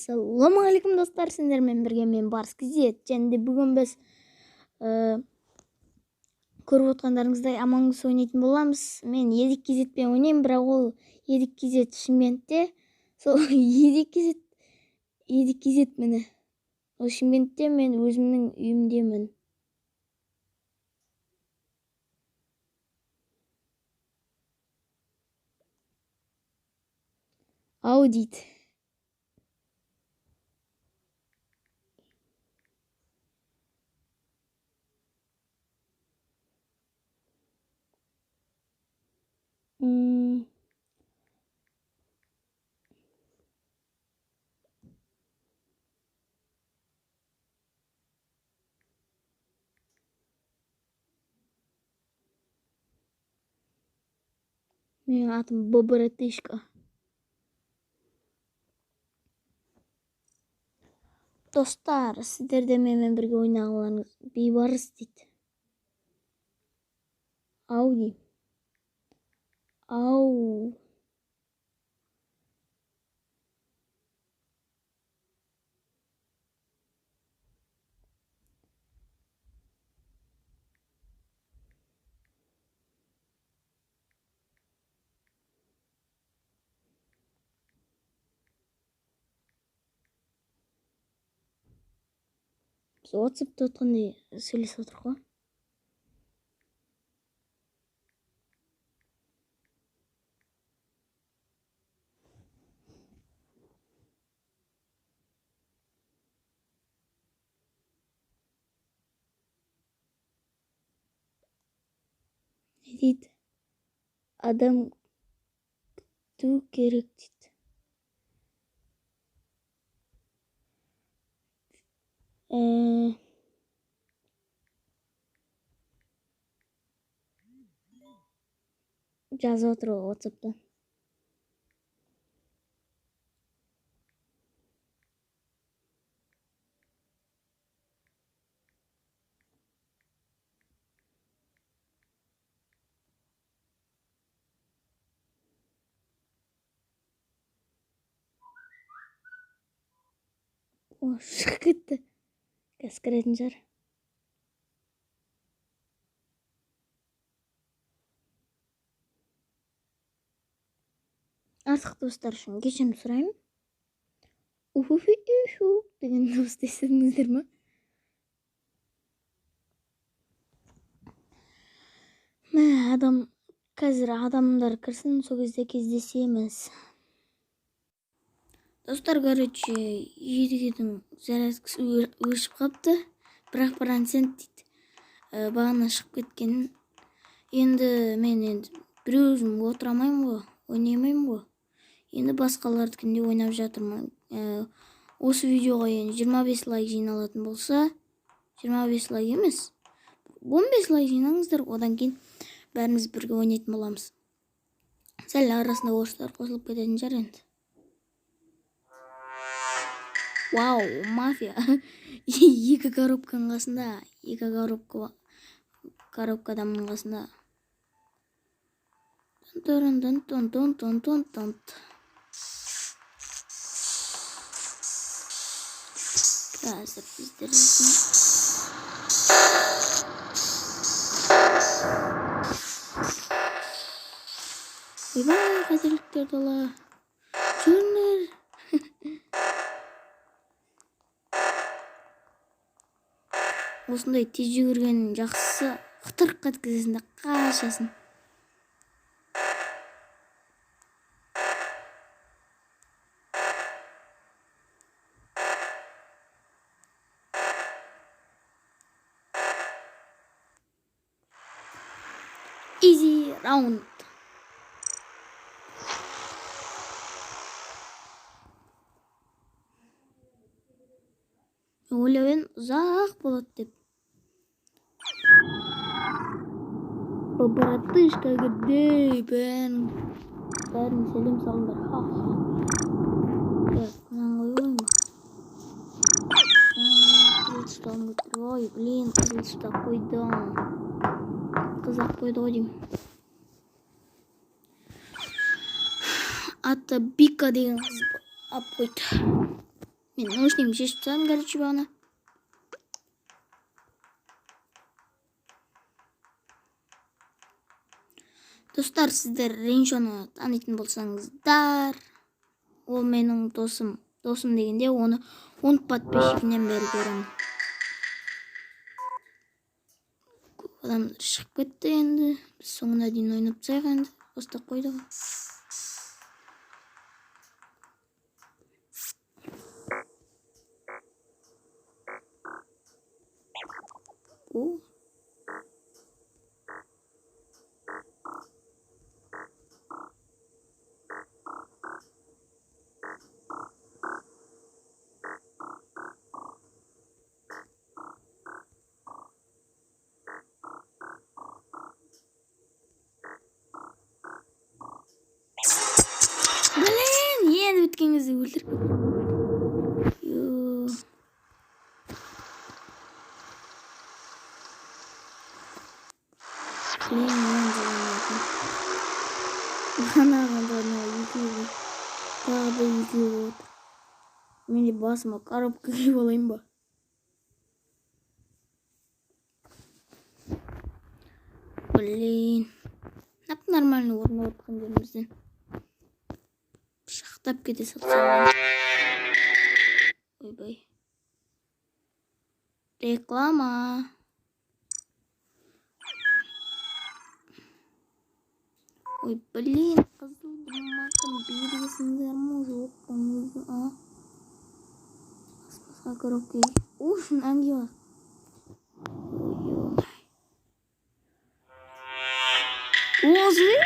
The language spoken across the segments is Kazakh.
Assalomu alaykum do'stlar, sizlar bilan birga men Bars Kizet. Endi bugun biz ko'rib o'tganlaringizdek Among Us o'ynaydigan bo'lamiz. Men 7 bilan o'ynayman, biroq u 7 Shimkentda. Sol 7 meni. O Shimkentda, men o'zimning uyimdaman. Audit. Mening atim Bobratishka. Dostlar, sizler de menimle birge oynagılarınız beyvarız deydi. Audi. Au. Biz WhatsApp'ta o'tganda söylesip o'tirib qo'y. Ne deydi? Adam kütүү керек deydi. Жазып отыр WhatsApp'tan. O çıkıp gitti. Gaz kirетін шығар. Артық достар үшін кешірім сұраймын. Уху деген дауысты естідіңіздер ме? Қазір адамдар кірсін, сол кезде кездесеміз. Достар, короче, едігенің зарядкасы өшіп қапты. Бірақ 1% дейді. Бағана шығып кеткенін. Енді мен бір өзім отырамаймын ғой, ойнаймаймын ғой. Енді басқалардыкінде ойнап жатырмын. Осы видеоға 25 лайк жиналатын болса, 25 лайк емес, 15 лайк жинаңыздар, одан кейін бәріміз бірге ойнайтын боламыз. Сәл арасында орыстар қосылып кететін шығар енді. Вау, мафия. 2 коробканың қасында, 2 коробка адамның қасында. Қазір біздер ойбай, қателіктер тола. Жүріңдер. Осындай тез жүгіргеннің жақсысы қытырып кеткізесің, қашасын. Easy round. Ойлауын ұзақ болады деп. Бобратышка кірді. Бәрін сәлем салыңдар. Мынаны қойғойын ба? Қызыл түстағым өтір. Ой, блин, қызыл түстақ қойдым. Қызақ қойды ғой деймін. Аты Бика деген қыз ап қойды. Мен наушнигімді шешіп тастадым, короче, бағана. Достар, сіздер Реншоны танитын болсаңыздар, ол менің досым дегенде оны 10 подписчигінен бері көремін. Көп адамдар шығып кетті енді. Біз соңына дейін ойнап тастайық енді. Бастап қойдық. О. Блин, енді біткен кезде өлтіріп. Блин, енді бағанағыда екеуі тағы да екеуі отыр. Мен де басыма коробка киіп алайын ба? Блин, нормально орындап отқан жерімізден шақтап кете салсам. Ойбай. Реклама. Ой, блин, қызылдың мақын бергесіңдер ме жоқ па? Басқа коробка. Уф, әнге бар. Разве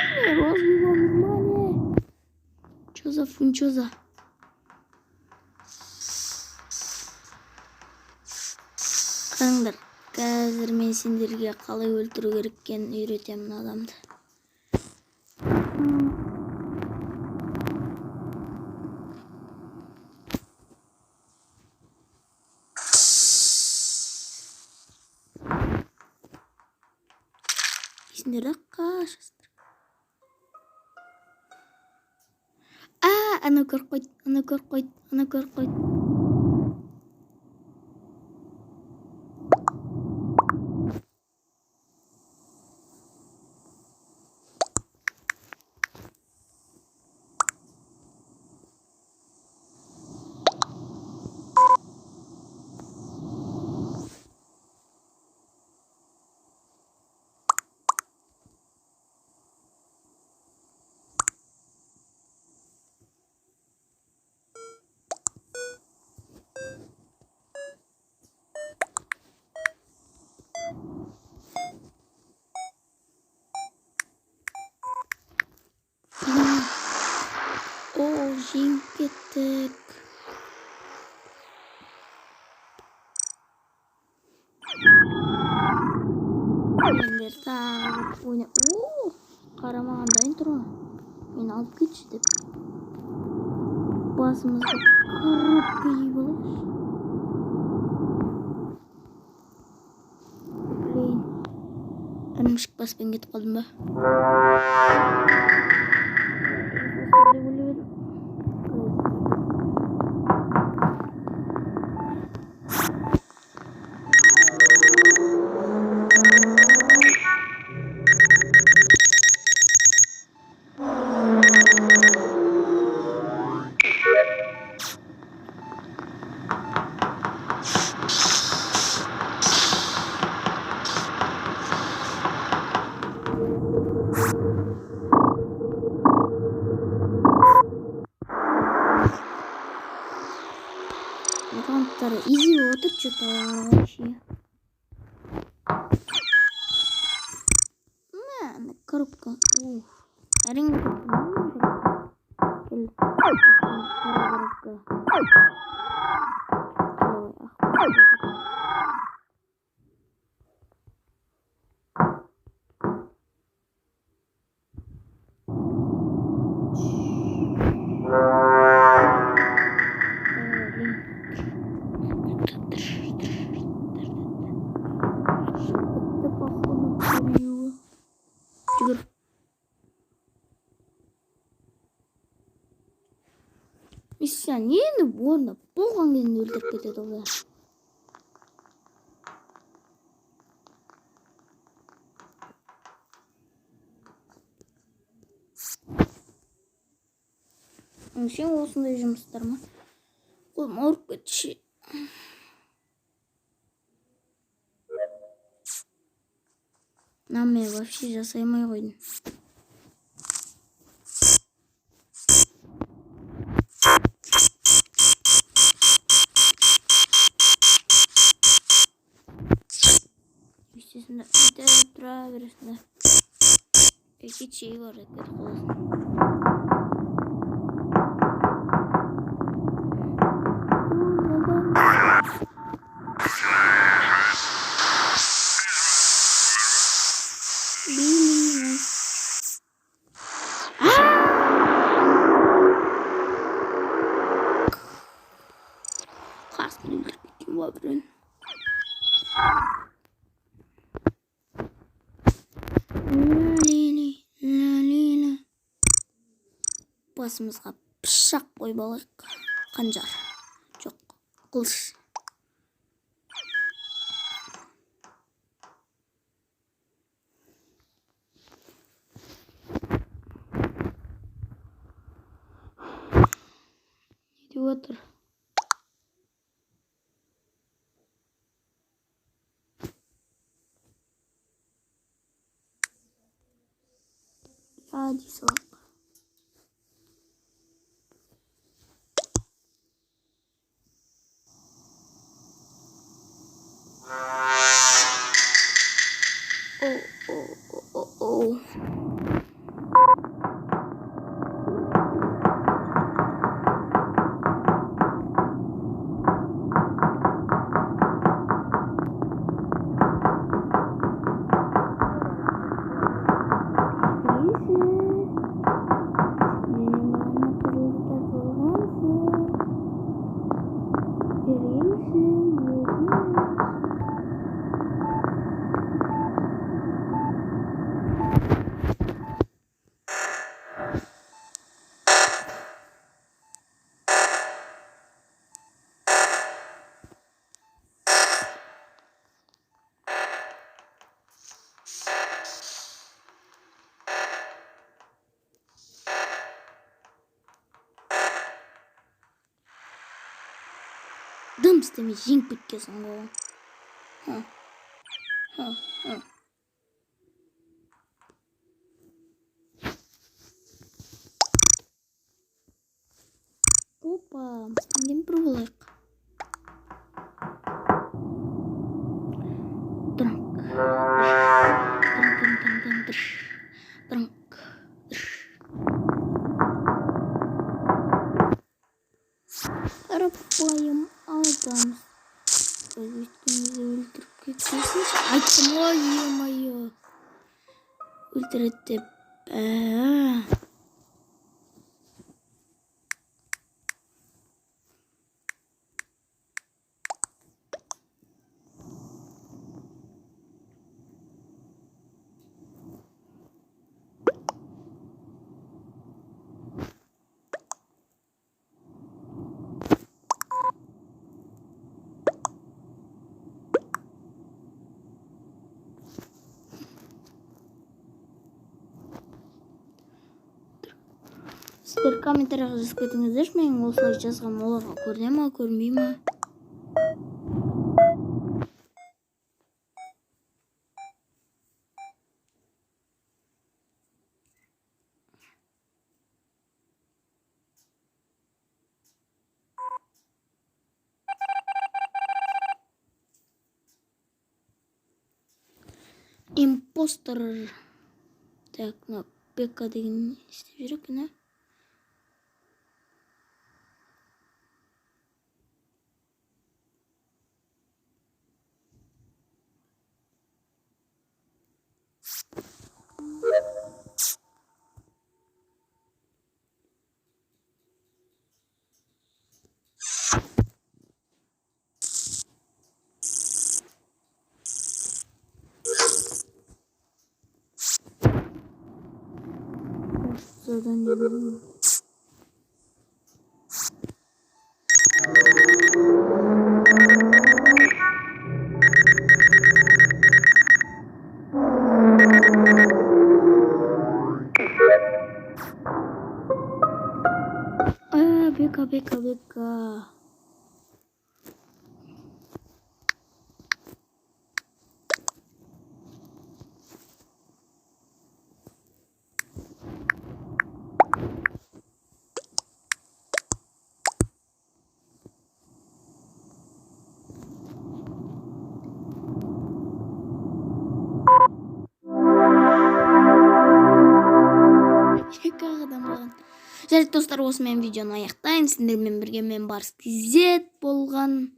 нормально? Чё за фунчоза? Қараңдар, қазір мен сендерге қалай өлтіру керек екенін үйретемін адамды. Сендер қашасыздар. Ана көріп қойды. Жеңіп кеттік. Сендер тағы ойна. Қарамаған дайын тұр ма? Мен алып кетші деп. Басымызды қырып киіп алайықшы. Блин. Ірімшік баспен кетіп қалдым ба? Мутанттары изи отыр, что-то вообще. Коробка. Әрине сен енді орнына болған кезінде өлтіріп кетеді олар. Сен осындай жұмыстар ма? Қолым ауырып кетші. Мен вообще жасай алмай қойдым. Естесінде өйтіп тұра бересіңді. Кетшей бар еді қолын. Қасымды өлтіріп кеткен ба біреуін. Басымызға пышақ қойып алайық. Қанжар. Жоқ, қылыш. Не деп отыр? Дей салақ. Дым істемей жеңіп кеткенсің ғой. Опа, кемпір болайық. Дырынқ. Қарапайым адам. Өйткенде өлтіріп кеткенсің. Айттым ғой, е-мое. Өлтіреді деп. Сіздер комментарияға жазып кетіңіздерші, мен осылай жазған оларға көріне ма, көрмей ма? Импостер. Так, ПК деген істеп жүр екен, задание. жарык достор, осы менен видеону аяктайм. Сиздер менен бирге мен Барс Кизет болгон.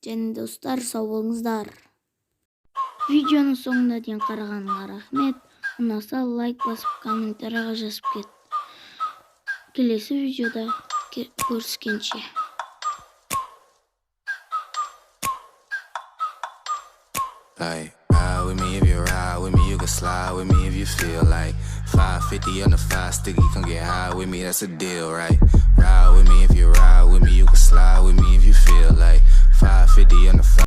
Және достар, сау болуңуздар. Видеонун соңуна дейин караганыңарга рахмет. Унаса лайк басып, комментарийга жазып кет. Келесі видеода көрүшкөнчө. Like, ride with me if you ride with me, you can slide with me if you feel like 550 on the 5 sticky, come get high with me, that's a deal, right? Ride with me if you ride with me, you can slide with me if you feel like 550 on the 5